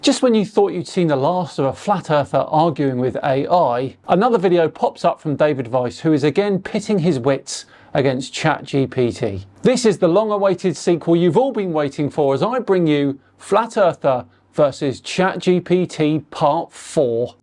Just when you thought you'd seen the last of a flat earther arguing with AI, another video pops up from David Weiss, who is again pitting his wits against ChatGPT. This is the long-awaited sequel you've all been waiting for as I bring you Flat Earther versus ChatGPT Part 4.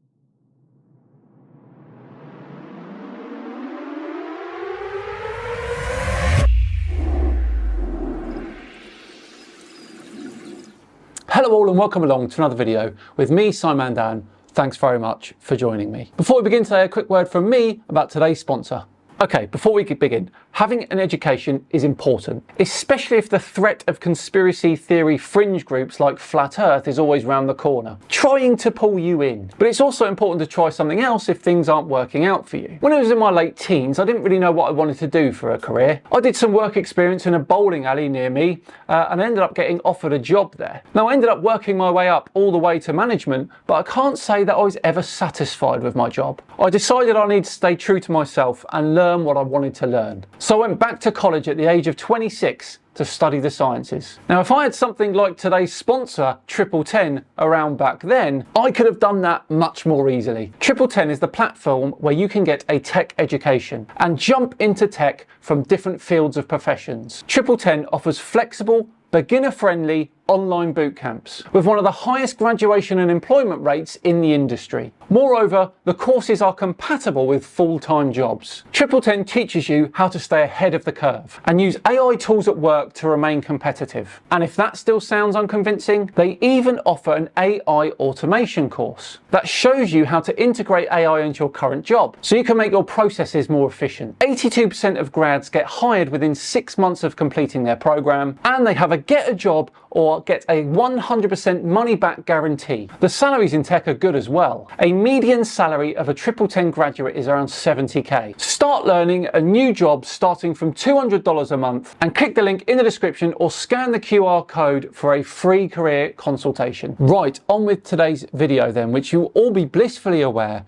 Hello all and welcome along to another video with me, Simon Dan. Thanks very much for joining me. Before we begin today, a quick word from me about today's sponsor. Okay, before we begin, having an education is important, especially if the threat of conspiracy theory fringe groups like Flat Earth is always round the corner, trying to pull you in. But it's also important to try something else if things aren't working out for you. When I was in my late teens, I didn't really know what I wanted to do for a career. I did some work experience in a bowling alley near me and ended up getting offered a job there. Now I ended up working my way up all the way to management, but I can't say that I was ever satisfied with my job. I decided I need to stay true to myself and learn what I wanted to learn. So I went back to college at the age of 26 to study the sciences. Now if I had something like today's sponsor, Triple 10, around back then, I could have done that much more easily. Triple 10 is the platform where you can get a tech education and jump into tech from different fields of professions. Triple 10 offers flexible, beginner-friendly online boot camps with one of the highest graduation and employment rates in the industry. Moreover, the courses are compatible with full-time jobs. Triple 10 teaches you how to stay ahead of the curve and use AI tools at work to remain competitive. And if that still sounds unconvincing, they even offer an AI automation course that shows you how to integrate AI into your current job so you can make your processes more efficient. 82% of grads get hired within 6 months of completing their program, and they have a get a job or get a 100% money back guarantee. The salaries in tech are good as well. A median salary of a Triple 10 graduate is around 70k. Start learning a new job starting from $200 a month and click the link in the description or scan the QR code for a free career consultation. Right, on with today's video then, which you'll all be blissfully aware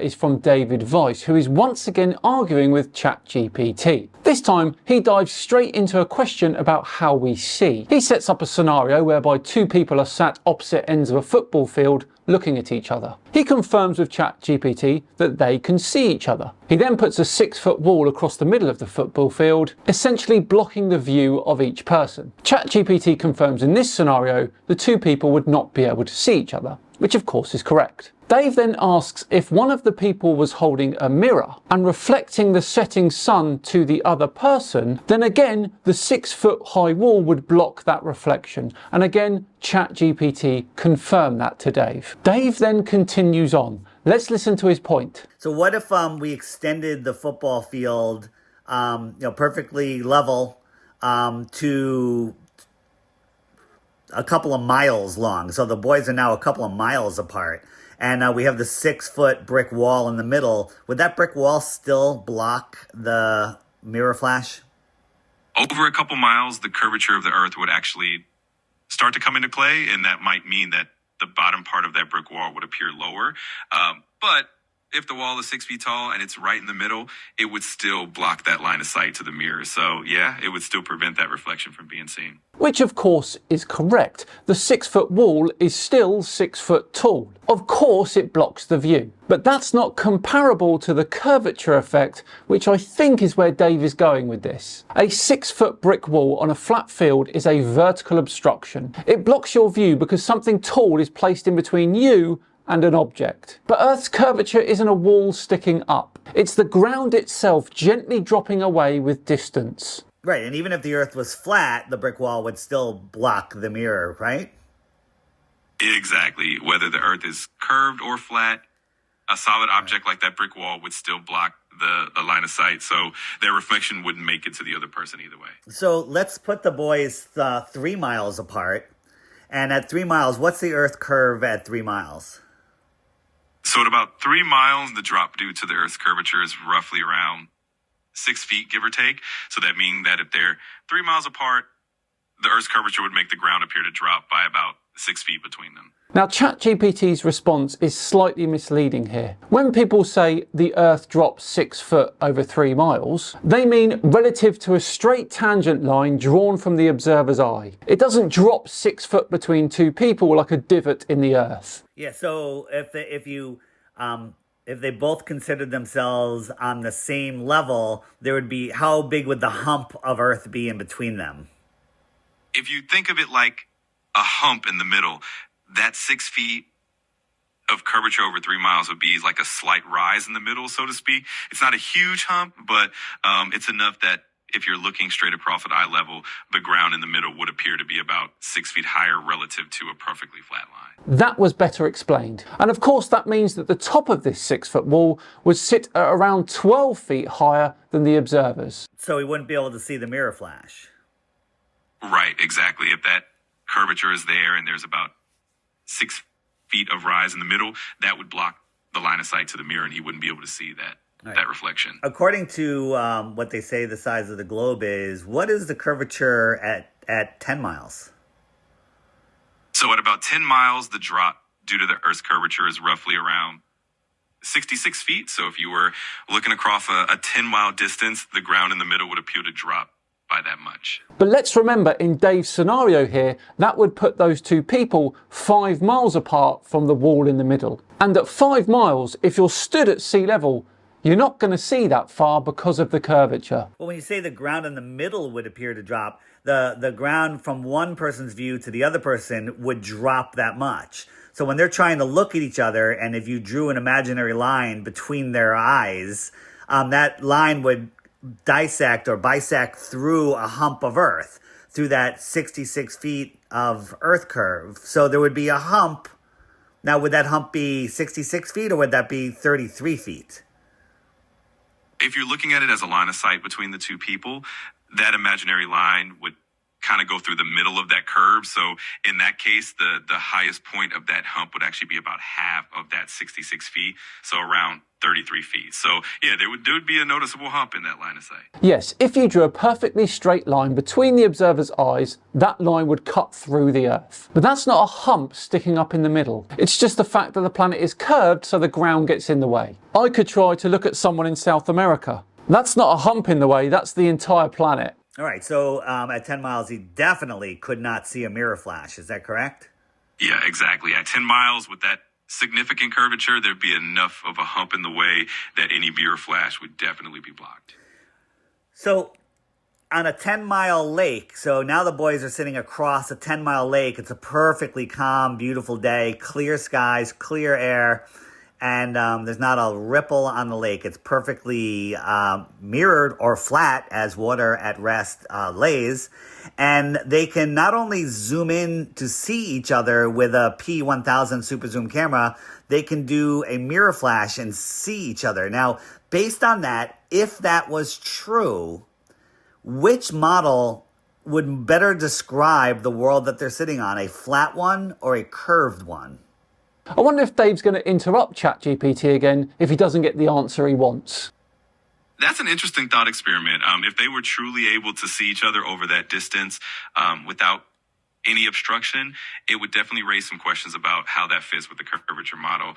is from David Weiss, who is once again arguing with ChatGPT. This time, he dives straight into a question about how we see. He sets up a scenario whereby two people are sat opposite ends of a football field looking at each other. He confirms with ChatGPT that they can see each other. He then puts a 6-foot wall across the middle of the football field, essentially blocking the view of each person. ChatGPT confirms in this scenario the two people would not be able to see each other, which of course is correct. Dave then asks if one of the people was holding a mirror and reflecting the setting sun to the other person, then again the 6-foot high wall would block that reflection. And again, ChatGPT confirmed that to Dave. Dave then continues on. Let's listen to his point. So what if we extended the football field, perfectly level to a couple of miles long? So the boys are now a couple of miles apart. And we have the 6-foot brick wall in the middle. Would that brick wall still block the mirror flash? Over a couple miles, the curvature of the Earth would actually start to come into play, and that might mean that the bottom part of that brick wall would appear lower. But if the wall is 6 feet tall and it's right in the middle, it would still block that line of sight to the mirror. So yeah, it would still prevent that reflection from being seen. Which of course is correct. The 6-foot wall is still 6 foot tall. Of course it blocks the view. But that's not comparable to the curvature effect, which I think is where Dave is going with this. A 6-foot brick wall on a flat field is a vertical obstruction. It blocks your view because something tall is placed in between you and an object. But Earth's curvature isn't a wall sticking up. It's the ground itself gently dropping away with distance. Right, and even if the Earth was flat, the brick wall would still block the mirror, right? Exactly. Whether the Earth is curved or flat, a solid object like that brick wall would still block the line of sight, so their reflection wouldn't make it to the other person either way. So let's put the boys 3 miles apart. And at 3 miles, what's the Earth curve at 3 miles? So at about 3 miles, the drop due to the Earth's curvature is roughly around 6 feet, give or take. So that means that if they're 3 miles apart, the Earth's curvature would make the ground appear to drop by about 6 feet between them. Now, ChatGPT's response is slightly misleading here. When people say the Earth drops 6 foot over 3 miles, they mean relative to a straight tangent line drawn from the observer's eye. It doesn't drop 6 foot between two people like a divot in the Earth. Yeah, so if they both considered themselves on the same level, there would be, how big would the hump of Earth be in between them? If you think of it like a hump in the middle, that 6 feet of curvature over 3 miles would be like a slight rise in the middle, so to speak. It's not a huge hump, but it's enough that if you're looking straight across at eye level, the ground in the middle would appear to be about 6 feet higher relative to a perfectly flat line. That was better explained. And of course that means that the top of this 6 foot wall would sit at around 12 feet higher than the observers. So we wouldn't be able to see the mirror flash. Right, exactly. If that curvature is there and there's about 6 feet of rise in the middle, that would block the line of sight to the mirror and he wouldn't be able to see that reflection. According to what they say the size of the globe is, what is the curvature at 10 miles? So at about 10 miles, the drop due to the Earth's curvature is roughly around 66 feet. So if you were looking across a 10-mile distance, the ground in the middle would appear to drop by that much. But let's remember, in Dave's scenario here, that would put those two people 5 miles apart from the wall in the middle. And at 5 miles, if you're stood at sea level, you're not going to see that far because of the curvature. Well, when you say the ground in the middle would appear to drop, the ground from one person's view to the other person would drop that much. So when they're trying to look at each other, and if you drew an imaginary line between their eyes, that line would dissect or bisect through a hump of Earth, through that 66 feet of Earth curve. So there would be a hump. Now, would that hump be 66 feet or would that be 33 feet? If you're looking at it as a line of sight between the two people, that imaginary line would kind of go through the middle of that curve. So in that case, the highest point of that hump would actually be about half of that 66 feet. So around 33 feet. So yeah, there would be a noticeable hump in that line of sight. Yes, if you drew a perfectly straight line between the observer's eyes, that line would cut through the Earth. But that's not a hump sticking up in the middle. It's just the fact that the planet is curved so the ground gets in the way. I could try to look at someone in South America. That's not a hump in the way, that's the entire planet. All right, so at 10 miles, he definitely could not see a mirror flash. Is that correct? Yeah, exactly. At 10 miles with that significant curvature, there'd be enough of a hump in the way that any mirror flash would definitely be blocked. So on a 10-mile lake, so now the boys are sitting across a 10-mile lake. It's a perfectly calm, beautiful day, clear skies, clear air, and there's not a ripple on the lake. It's perfectly mirrored or flat as water at rest lays. And they can not only zoom in to see each other with a P1000 super zoom camera, they can do a mirror flash and see each other. Now, based on that, if that was true, which model would better describe the world that they're sitting on, a flat one or a curved one? I wonder if Dave's going to interrupt ChatGPT again if he doesn't get the answer he wants. That's an interesting thought experiment. If they were truly able to see each other over that distance without any obstruction, it would definitely raise some questions about how that fits with the curvature model.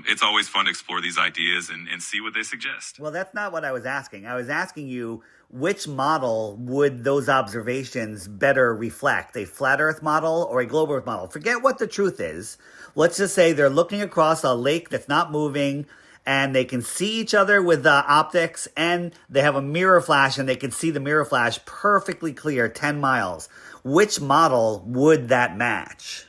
It's always fun to explore these ideas and see what they suggest. Well, that's not what I was asking. I was asking you, which model would those observations better reflect? A flat Earth model or a globe Earth model? Forget what the truth is. Let's just say they're looking across a lake that's not moving, and they can see each other with optics, and they have a mirror flash, and they can see the mirror flash perfectly clear, 10 miles. Which model would that match?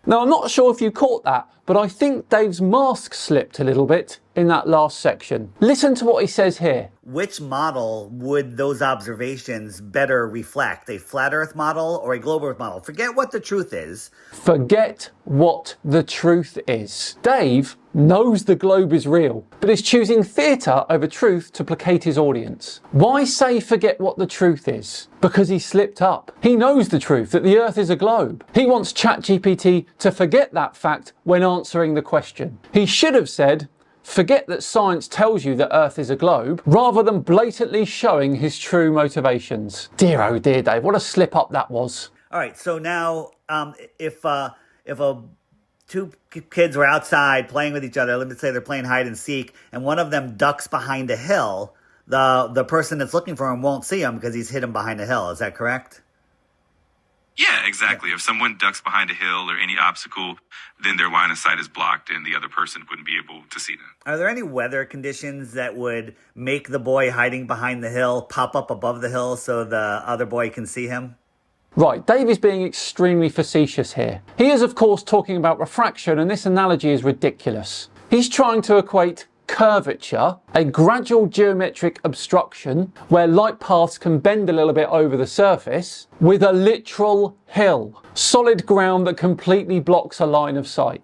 Now, I'm not sure if you caught that, but I think Dave's mask slipped a little bit in that last section. Listen to what he says here. Which model would those observations better reflect? A flat Earth model or a globe Earth model? Forget what the truth is. Forget what the truth is. Dave knows the globe is real, but is choosing theatre over truth to placate his audience. Why say forget what the truth is? Because he slipped up. He knows the truth, that the Earth is a globe. He wants ChatGPT to forget that fact when answering the question. He should have said, forget that science tells you that Earth is a globe, rather than blatantly showing his true motivations. Dear oh dear, Dave, what a slip up that was. All right, so now if two kids were outside playing with each other, let me say they're playing hide and seek, and one of them ducks behind a hill, the person that's looking for him won't see him because he's hidden behind a hill. Is that correct? Yeah, exactly. If someone ducks behind a hill or any obstacle, then their line of sight is blocked and the other person wouldn't be able to see them. Are there any weather conditions that would make the boy hiding behind the hill pop up above the hill so the other boy can see him? Right, Dave is being extremely facetious here. He is of course talking about refraction, and this analogy is ridiculous. He's trying to equate curvature, a gradual geometric obstruction where light paths can bend a little bit over the surface, with a literal hill, solid ground that completely blocks a line of sight.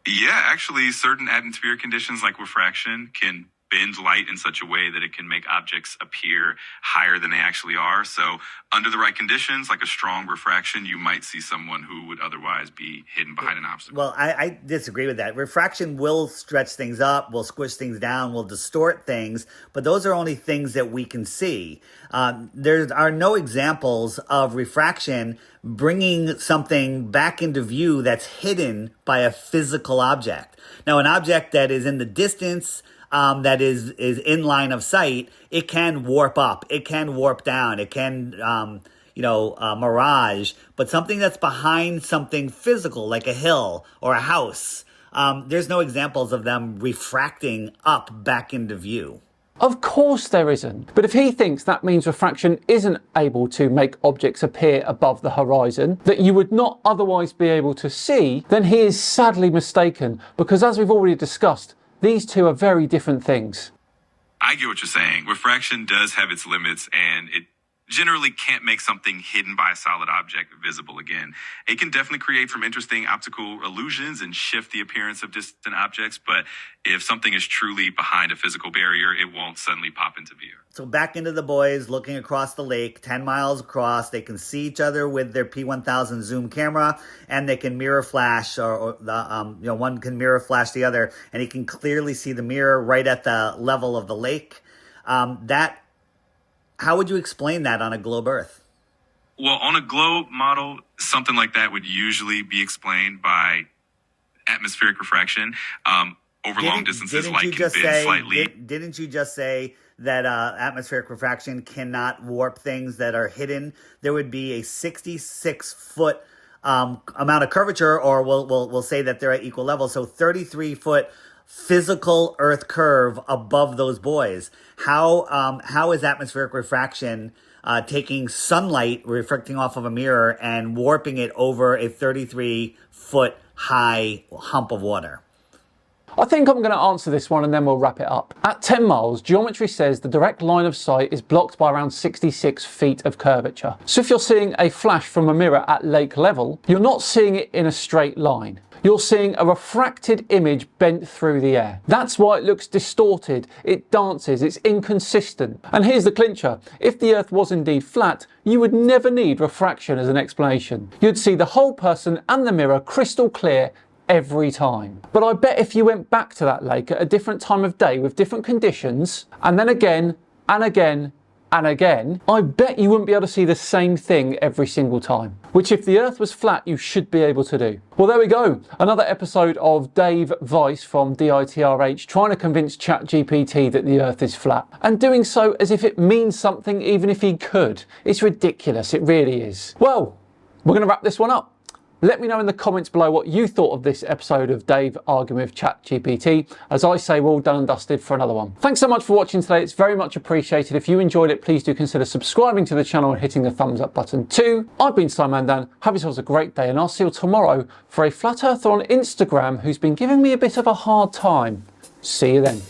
Yeah, actually, certain atmospheric conditions like refraction can bend light in such a way that it can make objects appear higher than they actually are. So under the right conditions, like a strong refraction, you might see someone who would otherwise be hidden behind an obstacle. Well, I disagree with that. Refraction will stretch things up, will squish things down, will distort things, but those are only things that we can see. There are no examples of refraction bringing something back into view that's hidden by a physical object. Now, an object that is in the distance, that is in line of sight, it can warp up, it can warp down, it can, mirage. But something that's behind something physical, like a hill or a house, there's no examples of them refracting up back into view. Of course there isn't. But if he thinks that means refraction isn't able to make objects appear above the horizon that you would not otherwise be able to see, then he is sadly mistaken, because as we've already discussed, these two are very different things. I get what you're saying. Refraction does have its limits, and it generally can't make something hidden by a solid object visible again. It can definitely create some interesting optical illusions and shift the appearance of distant objects, but if something is truly behind a physical barrier, it won't suddenly pop into view. So back into the boys looking across the lake, 10 miles across. They can see each other with their P1000 zoom camera, and they can mirror flash, one can mirror flash the other, and he can clearly see the mirror right at the level of the lake. How would you explain that on a globe Earth? Well, on a globe model, something like that would usually be explained by atmospheric refraction. Over long distances, light can bend slightly. Didn't you just say that atmospheric refraction cannot warp things that are hidden? There would be a 66-foot amount of curvature, or we'll say that they're at equal level. So 33-foot physical Earth curve above those boys. How is atmospheric refraction taking sunlight reflecting off of a mirror and warping it over a 33-foot high hump of water? I think I'm going to answer this one and then we'll wrap it up. At 10 miles, geometry says the direct line of sight is blocked by around 66 feet of curvature. So if you're seeing a flash from a mirror at lake level, you're not seeing it in a straight line. You're seeing a refracted image bent through the air. That's why it looks distorted, it dances, it's inconsistent. And here's the clincher. If the Earth was indeed flat, you would never need refraction as an explanation. You'd see the whole person and the mirror crystal clear every time. But I bet if you went back to that lake at a different time of day with different conditions, and then again, and again, and again, I bet you wouldn't be able to see the same thing every single time. Which if the Earth was flat, you should be able to do. Well, there we go. Another episode of Dave Weiss from DITRH trying to convince ChatGPT that the Earth is flat. And doing so as if it means something even if he could. It's ridiculous, it really is. Well, we're going to wrap this one up. Let me know in the comments below what you thought of this episode of Dave arguing with ChatGPT. As I say, we're all done and dusted for another one. Thanks so much for watching today. It's very much appreciated. If you enjoyed it, please do consider subscribing to the channel and hitting the thumbs up button too. I've been Simon Dan. Have yourselves a great day, and I'll see you tomorrow for a flat earther on Instagram who's been giving me a bit of a hard time. See you then.